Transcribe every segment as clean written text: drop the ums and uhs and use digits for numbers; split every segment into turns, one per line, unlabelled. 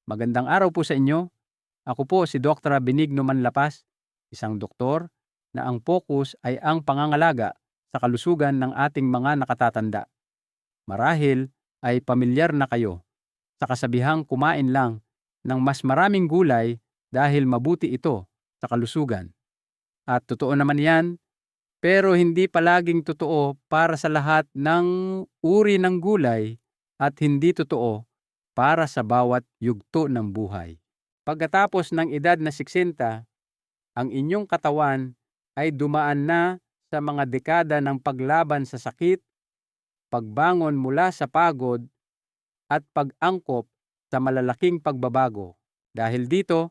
Magandang araw po sa inyo. Ako po si Dr. Benigno Manlapas, isang doktor na ang focus ay ang pangangalaga sa kalusugan ng ating mga nakatatanda. Marahil ay pamilyar na kayo sa kasabihang kumain lang ng mas maraming gulay dahil mabuti ito sa kalusugan. At totoo naman yan, pero hindi palaging totoo para sa lahat ng uri ng gulay at hindi totoo para sa bawat yugto ng buhay. Pagkatapos ng edad na 60, ang inyong katawan ay dumaan na sa mga dekada ng paglaban sa sakit, pagbangon mula sa pagod, at pag-angkop sa malalaking pagbabago. Dahil dito,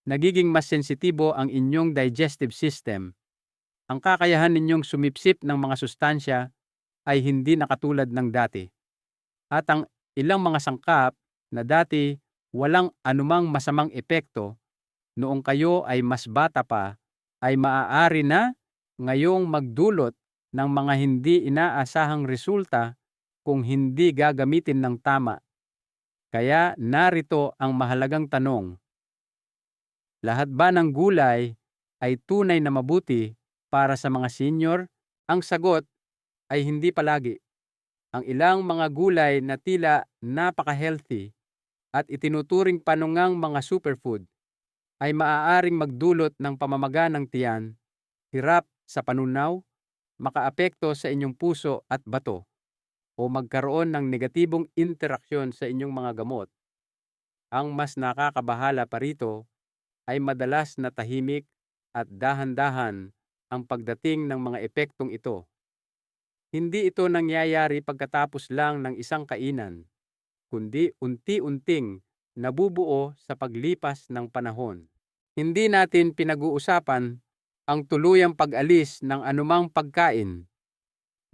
nagiging mas sensitibo ang inyong digestive system. Ang kakayahan ninyong sumipsip ng mga sustansya ay hindi na katulad ng dati. At ang ilang mga sangkap na dati walang anumang masamang epekto noong kayo ay mas bata pa, ay maaari na ngayong magdulot ng mga hindi inaasahang resulta kung hindi gagamitin ng tama. Kaya narito ang mahalagang tanong. Lahat ba ng gulay ay tunay na mabuti para sa mga senior? Ang sagot ay hindi palagi. Ang ilang mga gulay na tila napaka-healthy at itinuturing panungang mga superfood ay maaaring magdulot ng pamamaga ng tiyan, hirap sa panunaw, makaapekto sa inyong puso at bato, o magkaroon ng negatibong interaksyon sa inyong mga gamot. Ang mas nakakabahala pa rito ay madalas na tahimik at dahan-dahan ang pagdating ng mga epektong ito. Hindi ito nangyayari pagkatapos lang ng isang kainan, kundi unti-unting nabubuo sa paglipas ng panahon. Hindi natin pinag-uusapan ang tuluyang pag-alis ng anumang pagkain.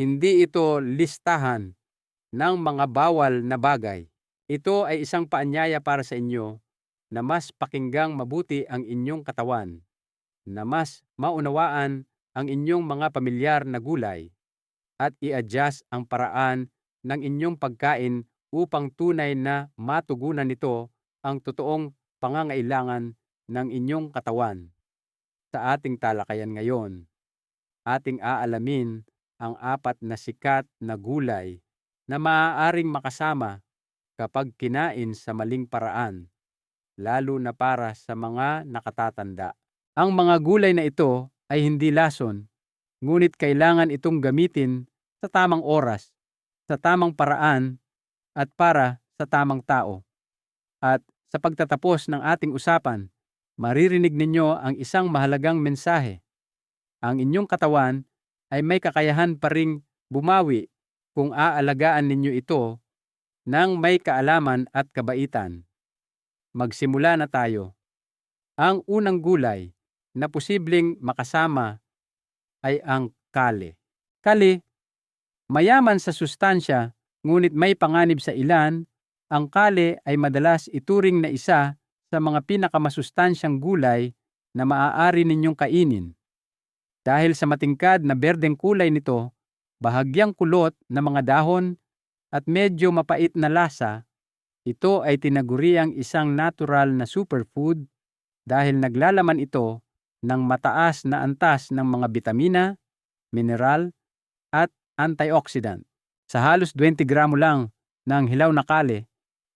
Hindi ito listahan ng mga bawal na bagay. Ito ay isang paanyaya para sa inyo na mas pakinggang mabuti ang inyong katawan, na mas maunawaan ang inyong mga pamilyar na gulay, at i-adjust ang paraan ng inyong pagkain upang tunay na matugunan nito ang totoong pangangailangan ng inyong katawan. Sa ating talakayan ngayon, ating aalamin ang 4 na sikat na gulay na maaaring makasama kapag kinain sa maling paraan, lalo na para sa mga nakatatanda. Ang mga gulay na ito ay hindi lason, ngunit kailangan itong gamitin sa tamang oras, sa tamang paraan, at para sa tamang tao. At sa pagtatapos ng ating usapan, maririnig ninyo ang isang mahalagang mensahe. Ang inyong katawan ay may kakayahan pa ring bumawi kung aalagaan ninyo ito ng may kaalaman at kabaitan. Magsimula na tayo. Ang unang gulay na posibleng makasama ay ang kale. Kale, mayaman sa sustansya ngunit may panganib sa ilan. Ang kale ay madalas ituring na isa sa mga pinakamasustansyang gulay na maaari ninyong kainin. Dahil sa matingkad na berdeng kulay nito, bahagyang kulot na mga dahon at medyo mapait na lasa, ito ay tinaguriang isang natural na superfood dahil naglalaman ito ng mataas na antas ng mga bitamina, mineral, at antioxidant. Sa halos 20 gramo lang ng hilaw na kale,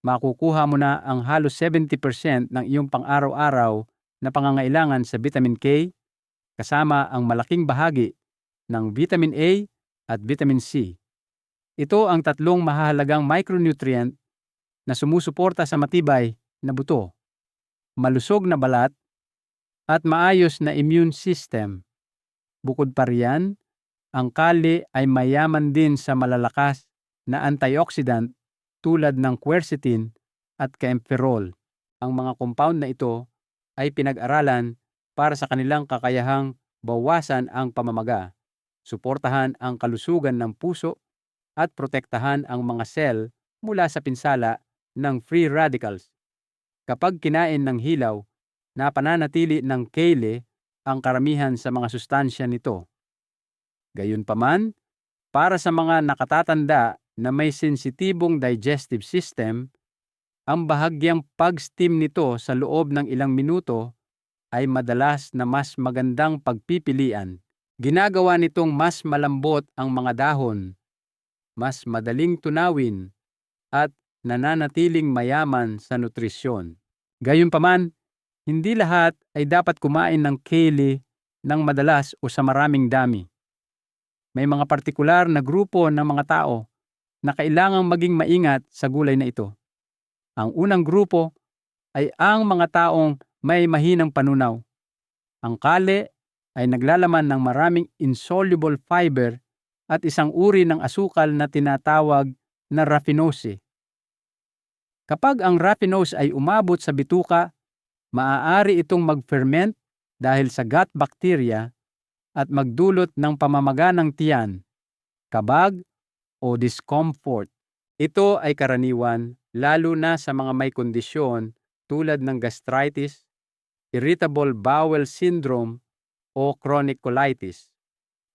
makukuha mo na ang halos 70% ng iyong pang-araw-araw na pangangailangan sa vitamin K, kasama ang malaking bahagi ng vitamin A at vitamin C. Ito ang 3 mahahalagang micronutrient na sumusuporta sa matibay na buto, malusog na balat, at maayos na immune system. Bukod pa riyan, ang kale ay mayaman din sa malalakas na antioxidant tulad ng quercetin at kaempferol. Ang mga compound na ito ay pinag-aralan para sa kanilang kakayahang bawasan ang pamamaga, suportahan ang kalusugan ng puso, at protektahan ang mga cell mula sa pinsala ng free radicals. Kapag kinain ng hilaw, napananatili ng kale ang karamihan sa mga sustansya nito. Gayunpaman, para sa mga nakatatanda na may sensitibong digestive system, Ang bahagyang pag-steam nito sa loob ng ilang minuto ay madalas na mas magandang pagpipilian. Ginagawa nitong mas malambot ang mga dahon, mas madaling tunawin, at nananatiling mayaman sa nutrisyon. Gayunpaman, hindi lahat ay dapat kumain ng kale ng madalas o sa maraming dami. May mga partikular na grupo ng mga tao na kailangang maging maingat sa gulay na ito. Ang unang grupo ay ang mga taong may mahinang panunaw. Ang kale ay naglalaman ng maraming insoluble fiber at isang uri ng asukal na tinatawag na raffinose. Kapag ang raffinose ay umabot sa bituka, maaari itong mag-ferment dahil sa gut bacteria at magdulot ng pamamaga ng tiyan, kabag o discomfort. Ito ay karaniwan lalo na sa mga may kondisyon tulad ng gastritis, irritable bowel syndrome o chronic colitis.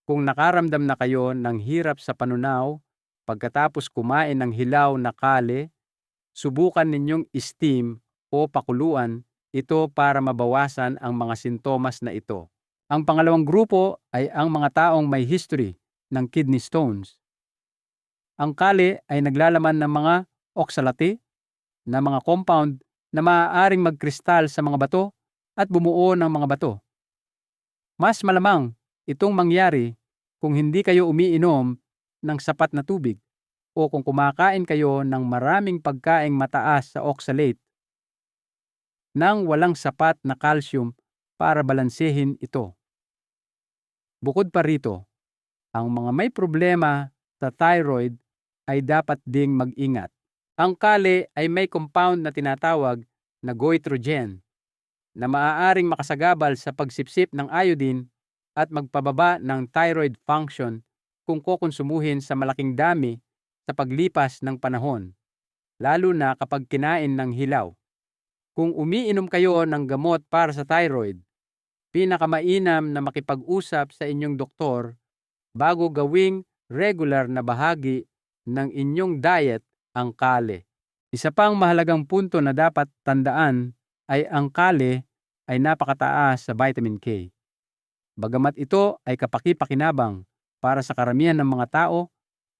Kung nakaramdam na kayo ng hirap sa panunaw pagkatapos kumain ng hilaw na kale, subukan ninyong steam o pakuluan ito para mabawasan ang mga sintomas na ito. Ang pangalawang grupo ay ang mga taong may history ng kidney stones. Ang kale ay naglalaman ng mga oxalate na mga compound na maaaring magkristal sa mga bato at bumuo ng mga bato. Mas malamang itong mangyari kung hindi kayo umiinom ng sapat na tubig o kung kumakain kayo ng maraming pagkaing mataas sa oxalate nang walang sapat na calcium para balansehin ito. Bukod pa rito, ang mga may problema sa thyroid ay dapat ding mag-ingat. Ang kale ay may compound na tinatawag na goitrogen na maaaring makasagabal sa pagsipsip ng iodine at magpababa ng thyroid function kung kokonsumuhin sa malaking dami sa paglipas ng panahon, lalo na kapag kinain ng hilaw. Kung umiinom kayo ng gamot para sa thyroid, pinakamainam na makipag-usap sa inyong doktor bago gawing regular na bahagi ng inyong diet ang kale. Isa pang mahalagang punto na dapat tandaan ay ang kale ay napakataas sa vitamin K. Bagamat ito ay kapaki-pakinabang para sa karamihan ng mga tao,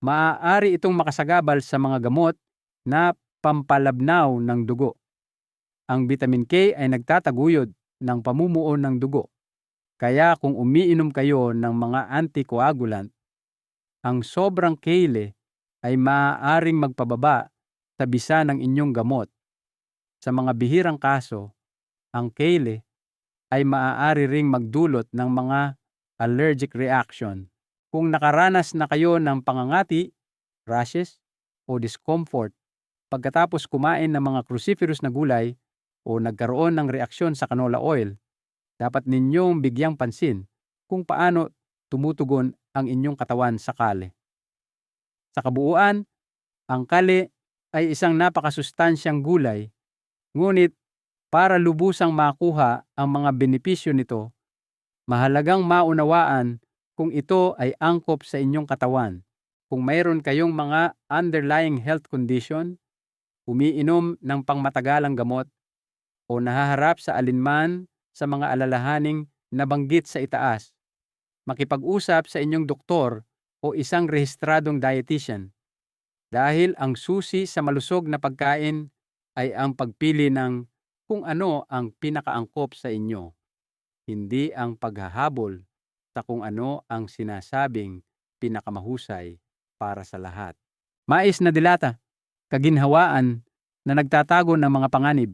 maaari itong makasagabal sa mga gamot na pampalabnaw ng dugo. Ang vitamin K ay nagtataguyod ng pamumuo ng dugo. Kaya kung umiinom kayo ng mga anticoagulant, ang sobrang kale ay maaaring magpababa sa bisa ng inyong gamot. Sa mga bihirang kaso, ang kale ay maaari ring magdulot ng mga allergic reaction. Kung nakaranas na kayo ng pangangati, rashes, o discomfort pagkatapos kumain ng mga cruciferous na gulay o nagkaroon ng reaksyon sa canola oil, dapat ninyong bigyang pansin kung paano tumutugon ang inyong katawan sa kale. Sa kabuuan, ang kale ay isang napakasustansyang gulay, ngunit para lubusang makuha ang mga benepisyo nito, mahalagang maunawaan kung ito ay angkop sa inyong katawan. Kung mayroon kayong mga underlying health condition, umiinom ng pangmatagalang gamot, o nahaharap sa alinman sa mga alalahaning nabanggit sa itaas, makipag-usap sa inyong doktor o isang rehistradong dietitian. Dahil ang susi sa malusog na pagkain ay ang pagpili ng kung ano ang pinakaangkop sa inyo, hindi ang paghahabol sa kung ano ang sinasabing pinakamahusay para sa lahat. Mais na dilata, kaginhawaan na nagtatago ng mga panganib.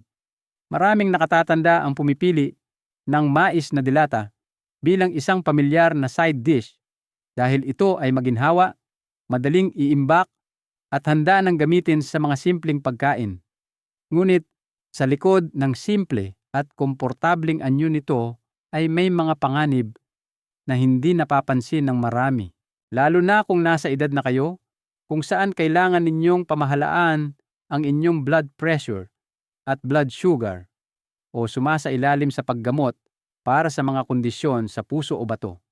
Maraming nakatatanda ang pumipili ng mais na dilata bilang isang pamilyar na side dish dahil ito ay maginhawa, madaling iimbak at handa ng gamitin sa mga simpleng pagkain. Ngunit sa likod ng simple at komportabling anyo nito ay may mga panganib na hindi napapansin ng marami. Lalo na kung nasa edad na kayo, kung saan kailangan ninyong pamahalaan ang inyong blood pressure at blood sugar o sumasailalim sa paggamot para sa mga kondisyon sa puso o bato.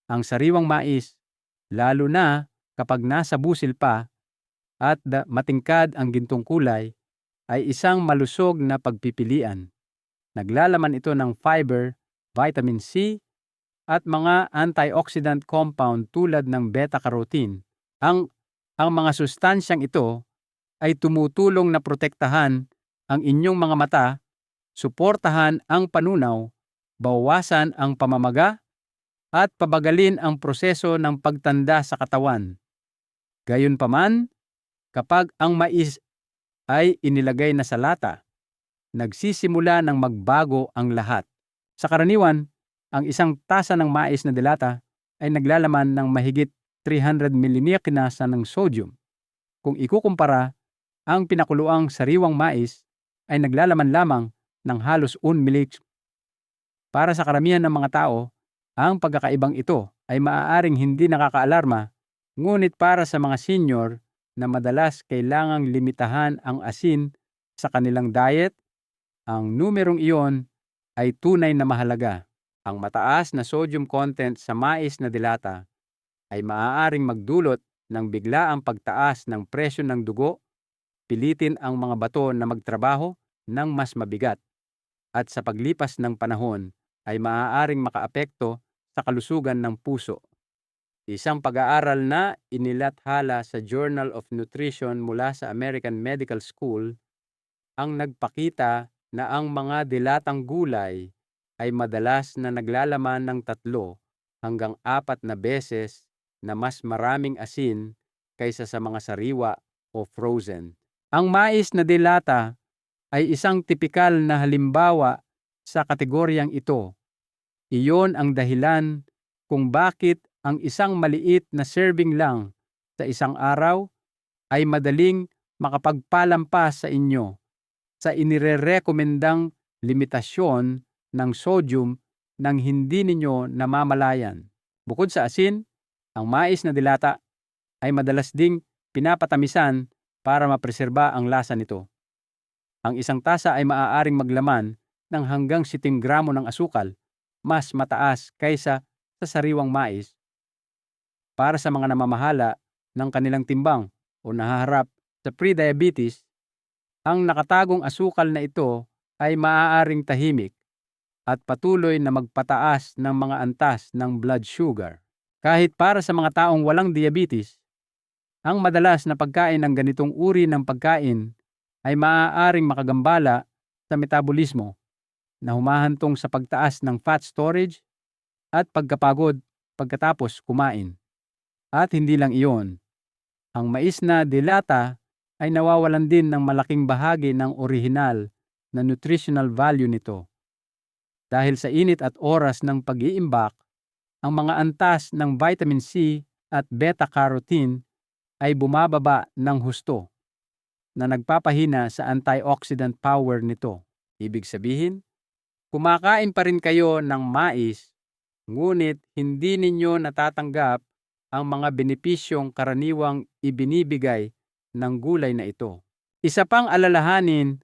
Ang sariwang mais, lalo na kapag nasa busil pa at matingkad ang gintong kulay, ay isang malusog na pagpipilian. Naglalaman ito ng fiber, vitamin C, at mga antioxidant compound tulad ng beta-carotene. Ang mga sustansyang ito ay tumutulong na protektahan ang inyong mga mata, suportahan ang panunaw, bawasan ang pamamaga, at pabagalin ang proseso ng pagtanda sa katawan. Gayunpaman, kapag ang mais ay inilagay na sa lata, nagsisimula ng magbago ang lahat. Sa karaniwan, ang isang tasa ng mais na delata ay naglalaman ng mahigit 300 milinekinasa ng sodium. Kung ikukumpara, ang pinakuluang sariwang mais ay naglalaman lamang ng halos 1 milik. Para sa karamihan ng mga tao, ang pagkakaibang ito ay maaaring hindi nakakaalarma, ngunit para sa mga senior na madalas kailangang limitahan ang asin sa kanilang diet, ang numerong iyon ay tunay na mahalaga. Ang mataas na sodium content sa mais na delata ay maaaring magdulot ng biglaang pagtaas ng presyo ng dugo, pilitin ang mga bato na magtrabaho ng mas mabigat, at sa paglipas ng panahon ay maaaring makaapekto sa kalusugan ng puso. Isang pag-aaral na inilathala sa Journal of Nutrition mula sa American Medical School ang nagpakita na ang mga dilatang gulay ay madalas na naglalaman ng 3 hanggang 4 na beses na mas maraming asin kaysa sa mga sariwa o frozen. Ang mais na delata ay isang tipikal na halimbawa sa kategoryang ito. Iyon ang dahilan kung bakit ang isang maliit na serving lang sa isang araw ay madaling makapagpalampas sa inyo sa inirerekomendang limitasyon ng sodium nang hindi ninyo namamalayan. Bukod sa asin, ang mais na delata ay madalas ding pinapatamisan para mapreserba ang lasa nito. Ang isang tasa ay maaaring maglaman ng hanggang 7 gramo ng asukal, mas mataas kaysa sa sariwang mais. Para sa mga namamahala ng kanilang timbang o nahaharap sa pre-diabetes, ang nakatagong asukal na ito ay maaaring tahimik at patuloy na magpataas ng mga antas ng blood sugar. Kahit para sa mga taong walang diabetes, ang madalas na pagkain ng ganitong uri ng pagkain ay maaaring makagambala sa metabolismo na humahantong sa pagtaas ng fat storage at pagkapagod pagkatapos kumain. At hindi lang iyon, ang mais na delata ay nawawalan din ng malaking bahagi ng orihinal na nutritional value nito. Dahil sa init at oras ng pag-iimbak, ang mga antas ng vitamin C at beta-carotene ay bumababa ng husto na nagpapahina sa antioxidant power nito. Ibig sabihin, kumakain pa rin kayo ng mais, ngunit hindi ninyo natatanggap ang mga benepisyong karaniwang ibinibigay ng gulay na ito. Isa pang alalahanin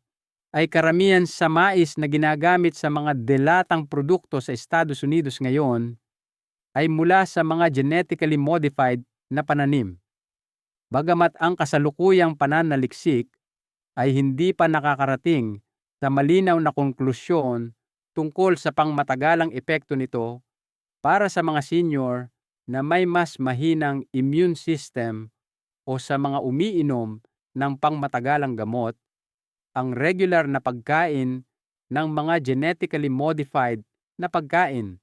ay karamihan sa mais na ginagamit sa mga delatang produkto sa Estados Unidos ngayon ay mula sa mga genetically modified na pananim. Bagamat ang kasalukuyang pananaliksik ay hindi pa nakakarating sa malinaw na konklusyon tungkol sa pangmatagalang epekto nito para sa mga senior na may mas mahinang immune system o sa mga umiinom ng pangmatagalang gamot, ang regular na pagkain ng mga genetically modified na pagkain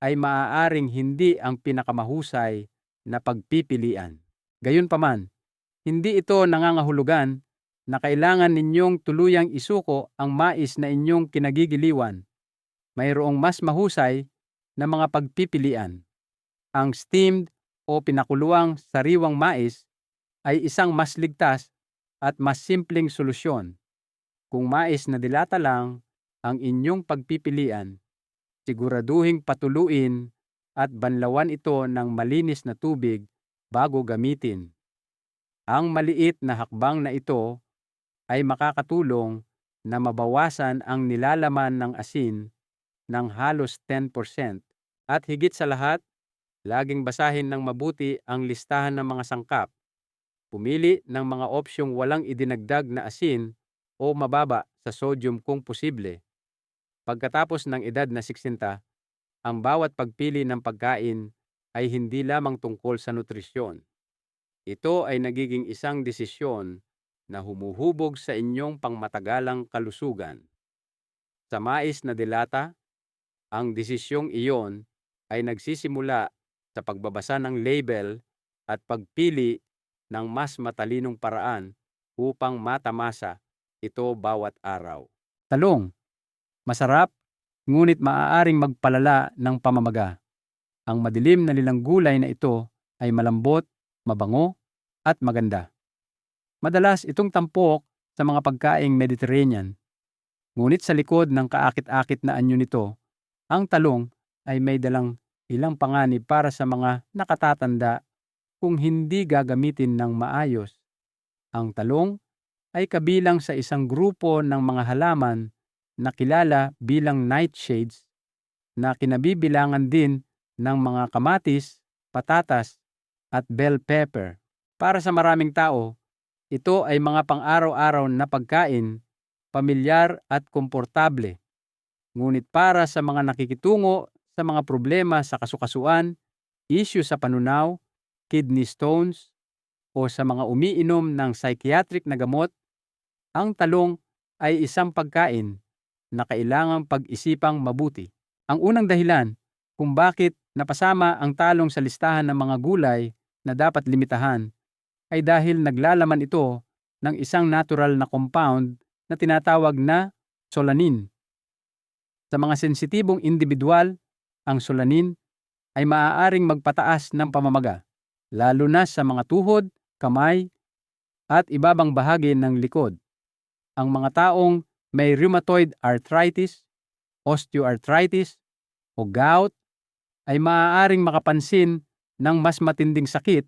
ay maaaring hindi ang pinakamahusay na pagpipilian. Gayunpaman, hindi ito nangangahulugan na kailangan ninyong tuluyang isuko ang mais na inyong kinagigiliwan. Mayroong mas mahusay na mga pagpipilian. Ang steamed o pinakuluang sariwang mais ay isang mas ligtas at mas simpleng solusyon. Kung mais na delata lang ang inyong pagpipilian, siguraduhing patuluin at banlawan ito ng malinis na tubig bago gamitin. Ang maliit na hakbang na ito ay makakatulong na mabawasan ang nilalaman ng asin ng halos 10%. At higit sa lahat, laging basahin ng mabuti ang listahan ng mga sangkap. Pumili ng mga opsyong walang idinagdag na asin o mababa sa sodium kung posible. Pagkatapos ng edad na 60, ang bawat pagpili ng pagkain ay hindi lamang tungkol sa nutrisyon. Ito ay nagiging isang desisyon na humuhubog sa inyong pangmatagalang kalusugan. Sa mais na delata, ang desisyong iyon ay nagsisimula sa pagbabasa ng label at pagpili ng mas matalinong paraan upang matamasa ito bawat araw. Talong, masarap, ngunit maaaring magpalala ng pamamaga. Ang madilim na lilang gulay na ito ay malambot, mabango, at maganda. Madalas itong tampok sa mga pagkaing Mediterranean. Ngunit sa likod ng kaakit-akit na anyo nito, ang talong ay may dalang ilang panganib para sa mga nakatatanda kung hindi gagamitin ng maayos. Ang talong ay kabilang sa isang grupo ng mga halaman na kilala bilang nightshades na kinabibilangan din ng mga kamatis, patatas, at bell pepper. Para sa maraming tao, ito ay mga pang-araw-araw na pagkain, pamilyar at komportable. Ngunit para sa mga nakikitungo sa mga problema sa kasukasuan, issue sa panunaw, kidney stones, o sa mga umiinom ng psychiatric na gamot, ang talong ay isang pagkain na kailangang pag-isipang mabuti. Ang unang dahilan kung bakit napasama ang talong sa listahan ng mga gulay na dapat limitahan ay dahil naglalaman ito ng isang natural na compound na tinatawag na solanin. Sa mga sensitibong individual, ang solanin ay maaaring magpataas ng pamamaga, lalo na sa mga tuhod, kamay, at ibabang bahagi ng likod. Ang mga taong may rheumatoid arthritis, osteoarthritis, o gout ay maaaring makapansin ng mas matinding sakit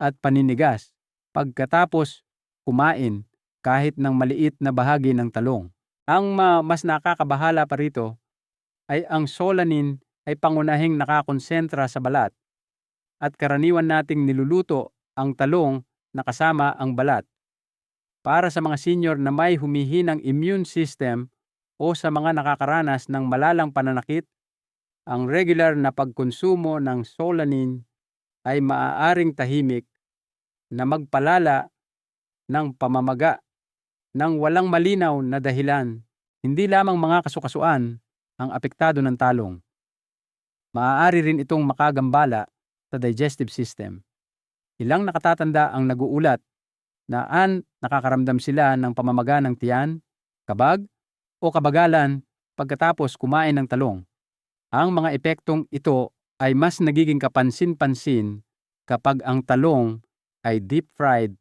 at paninigas pagkatapos kumain kahit ng maliit na bahagi ng talong. Ang mas nakakabahala pa rito ay ang solanin ay pangunahing nakakonsentra sa balat at karaniwan nating niluluto ang talong na kasama ang balat. Para sa mga senior na may humihinang immune system o sa mga nakakaranas ng malalang pananakit, ang regular na pagkonsumo ng solanin ay maaaring tahimik na magpalala ng pamamaga ng walang malinaw na dahilan. Hindi lamang mga kasukasuan ang apektado ng talong. Maaari rin itong makagambala sa digestive system. Ilang nakatatanda ang naguulat na nakakaramdam sila ng pamamaga ng tiyan, kabag, o kabagalan pagkatapos kumain ng talong. Ang mga epektong ito ay mas nagiging kapansin-pansin kapag ang talong ay deep-fried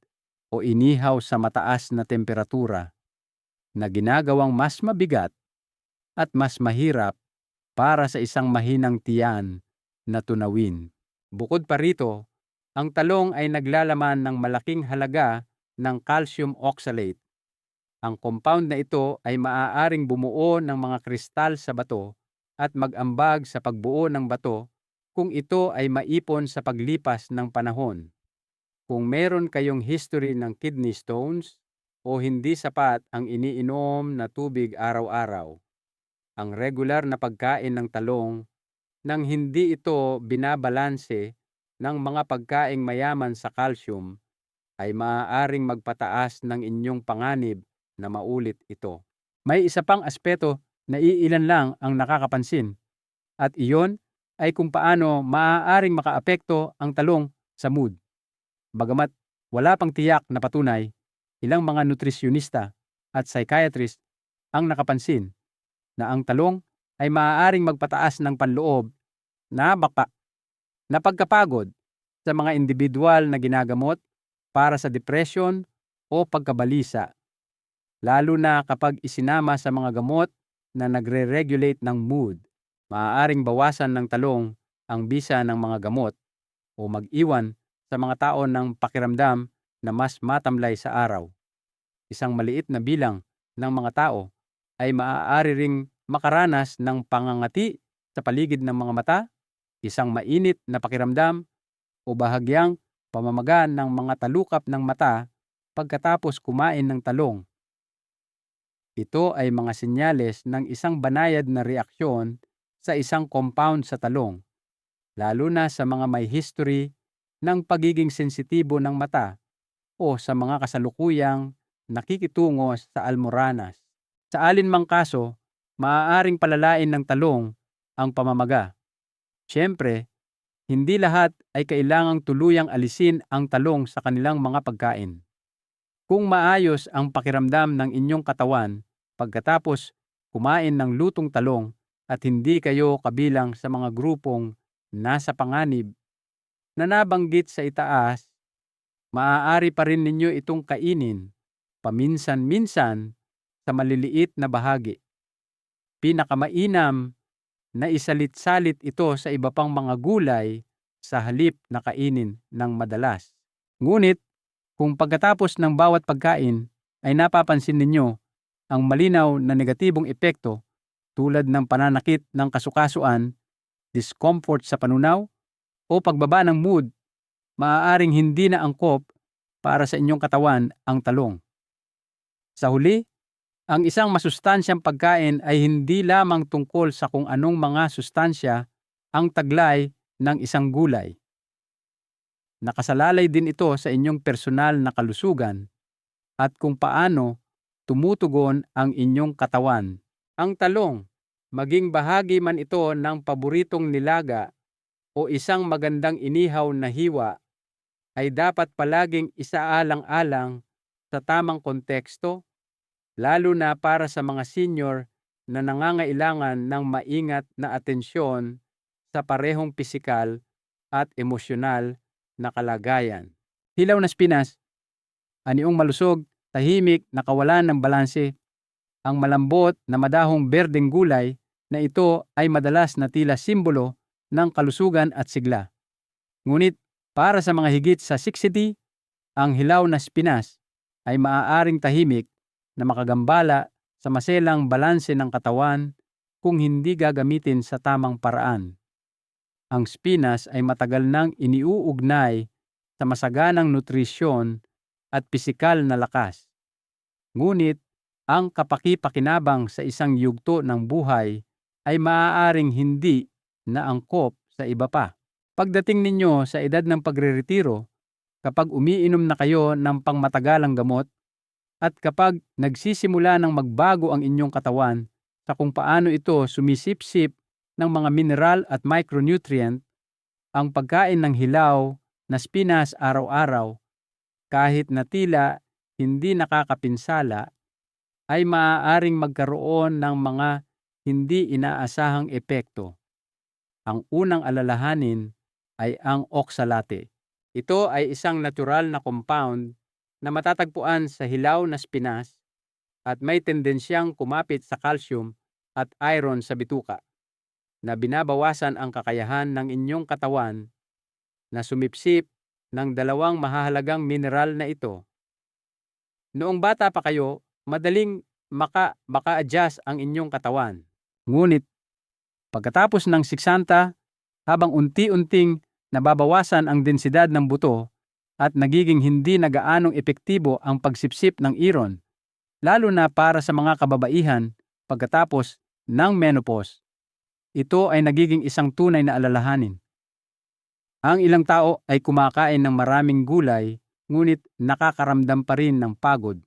o inihaw sa mataas na temperatura na ginagawang mas mabigat at mas mahirap para sa isang mahinang tiyan na tunawin. Bukod pa rito, ang talong ay naglalaman ng malaking halaga ng calcium oxalate. Ang compound na ito ay maaaring bumuo ng mga kristal sa bato at mag-ambag sa pagbuo ng bato kung ito ay maipon sa paglipas ng panahon. Kung meron kayong history ng kidney stones o hindi sapat ang iniinom na tubig araw-araw, ang regular na pagkain ng talong nang hindi ito binabalanse ng mga pagkaing mayaman sa calcium ay maaaring magpataas ng inyong panganib na maulit ito. May isa pang aspeto na iilan lang ang nakakapansin at iyon ay kung paano maaaring makaapekto ang talong sa mood. Bagamat wala pang tiyak na patunay, ilang mga nutrisyonista at psychiatrist ang nakapansin na ang talong ay maaaring magpataas ng panloob na pagkapagod sa mga individual na ginagamot para sa depression o pagkabalisa, lalo na kapag isinama sa mga gamot na nagre-regulate ng mood. Maaaring bawasan ng talong ang bisa ng mga gamot o mag-iwan sa mga tao ng pakiramdam na mas matamlay sa araw. Isang maliit na bilang ng mga tao ay maaari ring makaranas ng pangangati sa paligid ng mga mata, isang mainit na pakiramdam, o bahagyang pamamaga ng mga talukap ng mata pagkatapos kumain ng talong. Ito ay mga senyales ng isang banayad na reaksyon sa isang compound sa talong, lalo na sa mga may history ng pagiging sensitibo ng mata o sa mga kasalukuyang nakikitungo sa almoranas. Sa alinmang kaso, maaaring palalain ng talong ang pamamaga. Siyempre, hindi lahat ay kailangang tuluyang alisin ang talong sa kanilang mga pagkain. Kung maayos ang pakiramdam ng inyong katawan pagkatapos kumain ng lutong talong at hindi kayo kabilang sa mga grupong nasa panganib na nabanggit sa itaas, maaari pa rin ninyo itong kainin paminsan-minsan sa maliliit na bahagi. Pinakamainam na isalit-salit ito sa iba pang mga gulay sa halip na kainin ng madalas. Ngunit, kung pagkatapos ng bawat pagkain ay napapansin ninyo ang malinaw na negatibong epekto tulad ng pananakit ng kasukasuan, discomfort sa panunaw, o pagbaba ng mood, maaaring hindi na angkop para sa inyong katawan ang talong. Sa huli, ang isang masustansyang pagkain ay hindi lamang tungkol sa kung anong mga sustansya ang taglay ng isang gulay. Nakasalalay din ito sa inyong personal na kalusugan at kung paano tumutugon ang inyong katawan. Ang talong, maging bahagi man ito ng paboritong nilaga o isang magandang inihaw na hiwa, ay dapat palaging isaalang-alang sa tamang konteksto, lalo na para sa mga senior na nangangailangan ng maingat na atensyon sa parehong pisikal at emosyonal na kalagayan. Hilaw na spinas, aniong malusog, tahimik na kawalan ng balanse. Ang malambot na madahong berdeng gulay na ito ay madalas na tila simbolo ng kalusugan at sigla. Ngunit para sa mga higit sa 60, ang hilaw na spinas ay maaaring tahimik na makagambala sa maselang balanse ng katawan kung hindi gagamitin sa tamang paraan. Ang spinas ay matagal nang iniuugnay sa masaganang nutrisyon at pisikal na lakas. Ngunit ang kapaki-pakinabang sa isang yugto ng buhay ay maaaring hindi na angkop sa iba pa. Pagdating ninyo sa edad ng pagreretiro, kapag umiinom na kayo ng pangmatagalang gamot, at kapag nagsisimula ng magbago ang inyong katawan sa kung paano ito sumisipsip ng mga mineral at micronutrient, ang pagkain ng hilaw na spinas araw-araw, kahit na tila hindi nakakapinsala, ay maaaring magkaroon ng mga hindi inaasahang epekto. Ang unang alalahanin ay ang oxalate. Ito ay isang natural na compound na matatagpuan sa hilaw na spinas at may tendensyang kumapit sa calcium at iron sa bituka, na binabawasan ang kakayahan ng inyong katawan na sumipsip ng dalawang mahahalagang mineral na ito. Noong bata pa kayo, madaling maka-adjust ang inyong katawan. Ngunit, pagkatapos ng 60, habang unti-unting nababawasan ang densidad ng buto at nagiging hindi na gaanong epektibo ang pagsipsip ng iron, lalo na para sa mga kababaihan pagkatapos ng menopause, ito ay nagiging isang tunay na alalahanin. Ang ilang tao ay kumakain ng maraming gulay ngunit nakakaramdam pa rin ng pagod,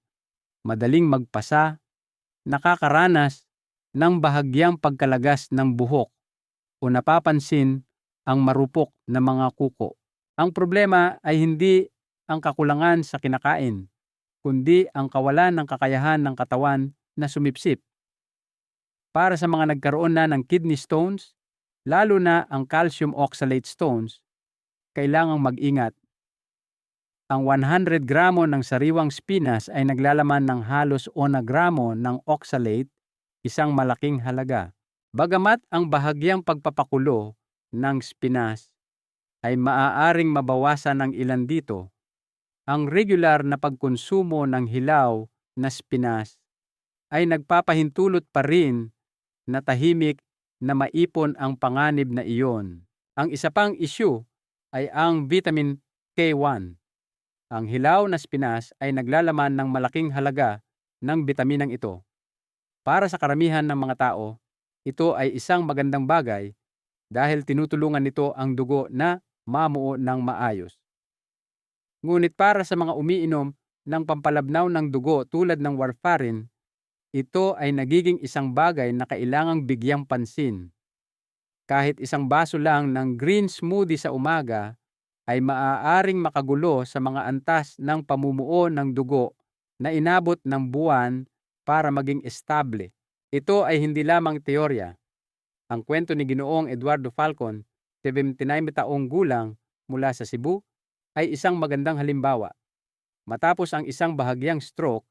madaling magpasa, nakakaranas ng bahagyang pagkalagas ng buhok o napapansin ang marupok na mga kuko. Ang problema ay hindi ang kakulangan sa kinakain, kundi ang kawalan ng kakayahan ng katawan na sumipsip. Para sa mga nagkaroon na ng kidney stones, lalo na ang calcium oxalate stones, kailangang mag-ingat. Ang 100 gramo ng sariwang spinas ay naglalaman ng halos 1 gramo ng oxalate, isang malaking halaga. Bagamat ang bahagyang pagpapakulo ng spinas ay maaaring mabawasan ng ilan dito, ang regular na pagkonsumo ng hilaw na spinas ay nagpapahintulot pa rin na tahimik na maipon ang panganib na iyon. Ang isa pang issue ay ang vitamin K1. Ang hilaw na spinas ay naglalaman ng malaking halaga ng bitaminang ito. Para sa karamihan ng mga tao, ito ay isang magandang bagay dahil tinutulungan nito ang dugo na mamuo ng maayos. Ngunit para sa mga umiinom ng pampalabnaw ng dugo tulad ng warfarin, ito ay nagiging isang bagay na kailangang bigyang pansin. Kahit isang baso lang ng green smoothie sa umaga ay maaaring makagulo sa mga antas ng pamumuo ng dugo na inabot ng buwan para maging estable. Ito ay hindi lamang teorya. Ang kwento ni Ginoong Eduardo Falcon, 79 taong gulang mula sa Cebu, ay isang magandang halimbawa. Matapos ang isang bahagyang stroke,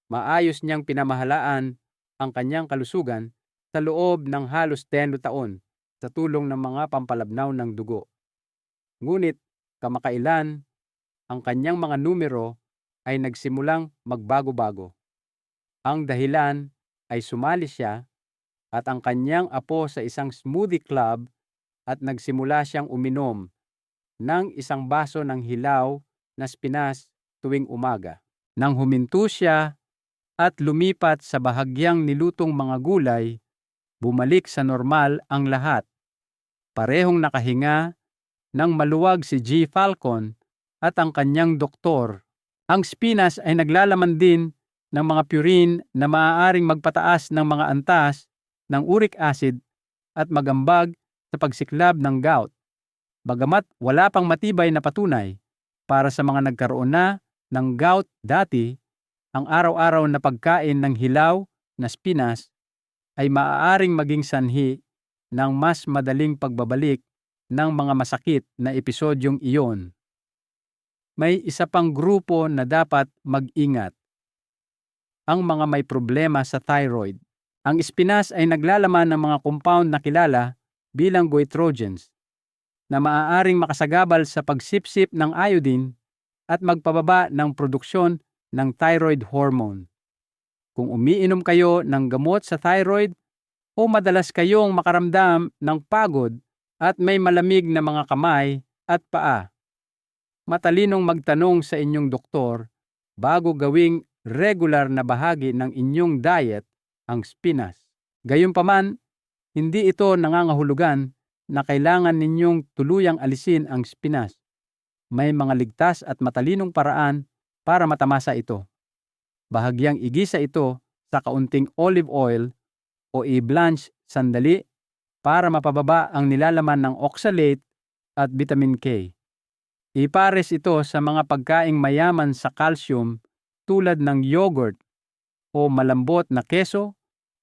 maayos niyang pinamahalaan ang kanyang kalusugan sa loob ng halos 10 taon sa tulong ng mga pampalabnaw ng dugo. Ngunit kamakailan, ang kanyang mga numero ay nagsimulang magbago-bago. Ang dahilan ay sumali siya at ang kanyang apo sa isang smoothie club at nagsimula siyang uminom ng isang baso ng hilaw na spinas tuwing umaga. Nang huminto siya at lumipat sa bahagyang nilutong mga gulay, bumalik sa normal ang lahat. Parehong nakahinga ng maluwag si G. Falcon at ang kanyang doktor. Ang spinas ay naglalaman din ng mga purine na maaaring magpataas ng mga antas ng uric acid at magambag sa pagsiklab ng gout. Bagamat wala pang matibay na patunay para sa mga nagkaroon na ng gout dati, ang araw-araw na pagkain ng hilaw na spinas ay maaaring maging sanhi ng mas madaling pagbabalik ng mga masakit na episodyong iyon. May isa pang grupo na dapat mag-ingat. Ang mga may problema sa thyroid. Ang spinas ay naglalaman ng mga compound na kilala bilang goitrogens na maaaring makasagabal sa pagsipsip ng iodine at magpababa ng produksyon ng thyroid hormone. Kung umiinom kayo ng gamot sa thyroid o madalas kayong makaramdam ng pagod at may malamig na mga kamay at paa, matalinong magtanong sa inyong doktor bago gawing regular na bahagi ng inyong diet ang spinas. Gayunpaman, hindi ito nangangahulugan na kailangan ninyong tuluyang alisin ang spinas. May mga ligtas at matalinong paraan para matamasa ito. Bahagyang igisa ito sa kaunting olive oil o i-blanch sandali para mapababa ang nilalaman ng oxalate at vitamin K. Ipares ito sa mga pagkaing mayaman sa calcium tulad ng yogurt o malambot na keso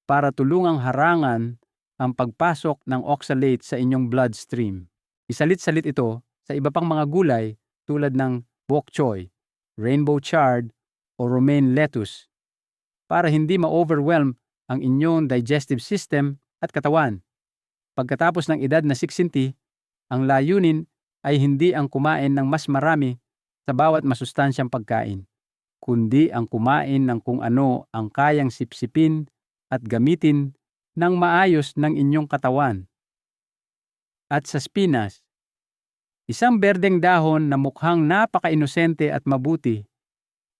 para tulungang harangan ang pagpasok ng oxalate sa inyong bloodstream. Isalit-salit ito sa iba pang mga gulay tulad ng bok choy, rainbow chard o romaine lettuce para hindi ma-overwhelm ang inyong digestive system at katawan. Pagkatapos ng edad na 60, ang layunin ay hindi ang kumain ng mas marami sa bawat masustansyang pagkain, kundi ang kumain ng kung ano ang kayang sipsipin at gamitin ng maayos ng inyong katawan. At sa spinas, isang berdeng dahon na mukhang napaka-inosente at mabuti,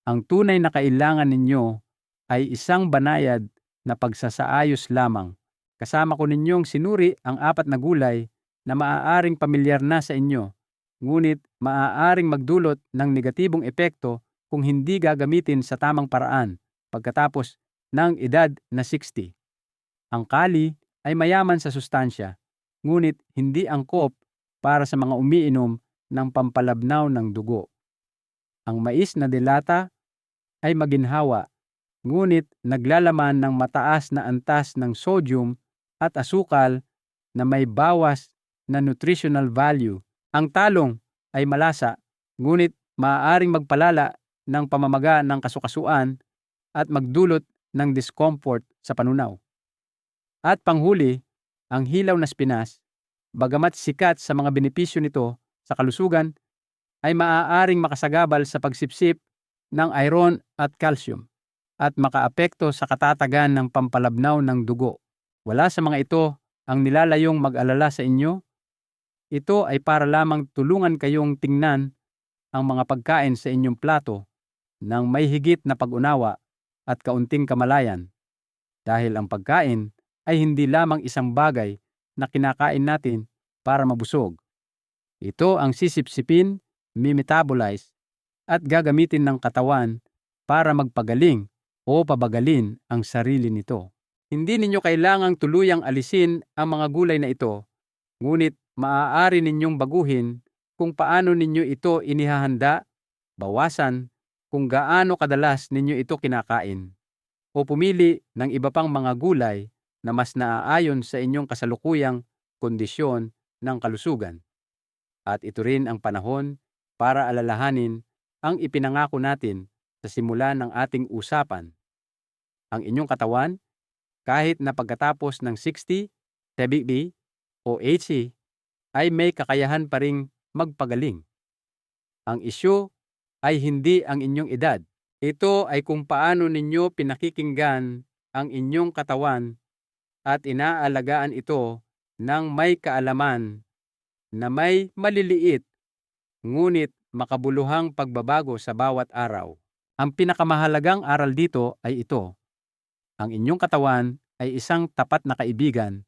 ang tunay na kailangan ninyo ay isang banayad na pagsasaayos lamang. Kasama ko ninyong sinuri ang 4 na gulay na maaaring pamilyar na sa inyo, ngunit maaaring magdulot ng negatibong epekto kung hindi gagamitin sa tamang paraan pagkatapos ng edad na 60. Ang kali ay mayaman sa sustansya, ngunit hindi angkop para sa mga umiinom ng pampalabnaw ng dugo. Ang mais na delata ay maginhawa, ngunit naglalaman ng mataas na antas ng sodium at asukal na may bawas na nutritional value. Ang talong ay malasa, ngunit maaaring magpalala ng pamamaga ng kasukasuan at magdulot ng discomfort sa panunaw. At panghuli, ang hilaw na spinas, bagamat sikat sa mga benepisyo nito sa kalusugan, ay maaaring makasagabal sa pagsipsip ng iron at calcium at makaapekto sa katatagan ng pampalabnaw ng dugo. Wala sa mga ito ang nilalayong mag-alala sa inyo. Ito ay para lamang tulungan kayong tingnan ang mga pagkain sa inyong plato ng may higit na pag-unawa at kaunting kamalayan. Dahil ang pagkain ay hindi lamang isang bagay na kinakain natin para mabusog. Ito ang sisipsipin, mimetabolize, at gagamitin ng katawan para magpagaling o pabagalin ang sarili nito. Hindi ninyo kailangang tuluyang alisin ang mga gulay na ito, ngunit maaari ninyong baguhin kung paano ninyo ito inihahanda, bawasan kung gaano kadalas ninyo ito kinakain, o pumili ng iba pang mga gulay na mas naaayon sa inyong kasalukuyang kondisyon ng kalusugan. At ito rin ang panahon para alalahanin ang ipinangako natin sa simula ng ating usapan. Ang inyong katawan, kahit na pagkatapos ng 60, 70, o 80, ay may kakayahan pa ring magpagaling. Ang isyu ay hindi ang inyong edad. Ito ay kung paano ninyo pinakikinggan ang inyong katawan at inaalagaan ito ng may kaalaman na may maliliit ngunit makabuluhang pagbabago sa bawat araw. Ang pinakamahalagang aral dito ay ito. Ang inyong katawan ay isang tapat na kaibigan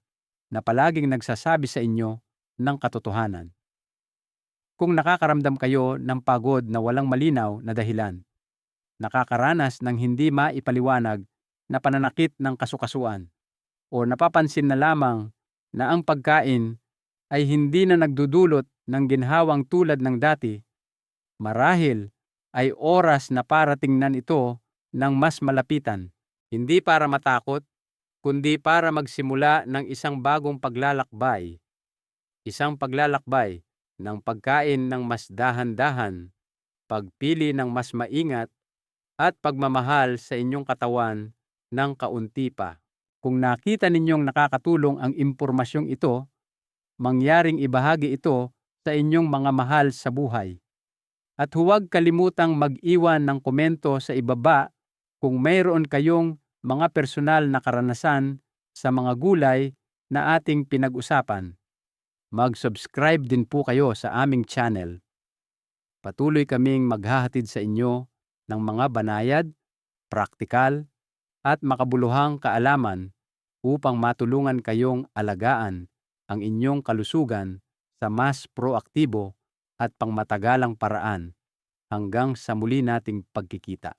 na palaging nagsasabi sa inyo ng katotohanan. Kung nakakaramdam kayo ng pagod na walang malinaw na dahilan, nakakaranas ng hindi maipaliwanag na pananakit ng kasukasuan, o napapansin na lamang na ang pagkain ay hindi na nagdudulot ng ginhawang tulad ng dati, marahil ay oras na para tingnan ito ng mas malapitan. Hindi para matakot, kundi para magsimula ng isang bagong paglalakbay. Isang paglalakbay ng pagkain ng mas dahan-dahan, pagpili ng mas maingat, at pagmamahal sa inyong katawan ng kaunti pa. Kung nakita ninyong nakakatulong ang impormasyong ito, mangyaring ibahagi ito sa inyong mga mahal sa buhay. At huwag kalimutang mag-iwan ng komento sa ibaba kung mayroon kayong mga personal na karanasan sa mga gulay na ating pinag-usapan. Mag-subscribe din po kayo sa aming channel. Patuloy kaming maghahatid sa inyo ng mga banayad, praktikal, at makabuluhang kaalaman upang matulungan kayong alagaan ang inyong kalusugan sa mas proaktibo at pangmatagalang paraan hanggang sa muli nating pagkikita.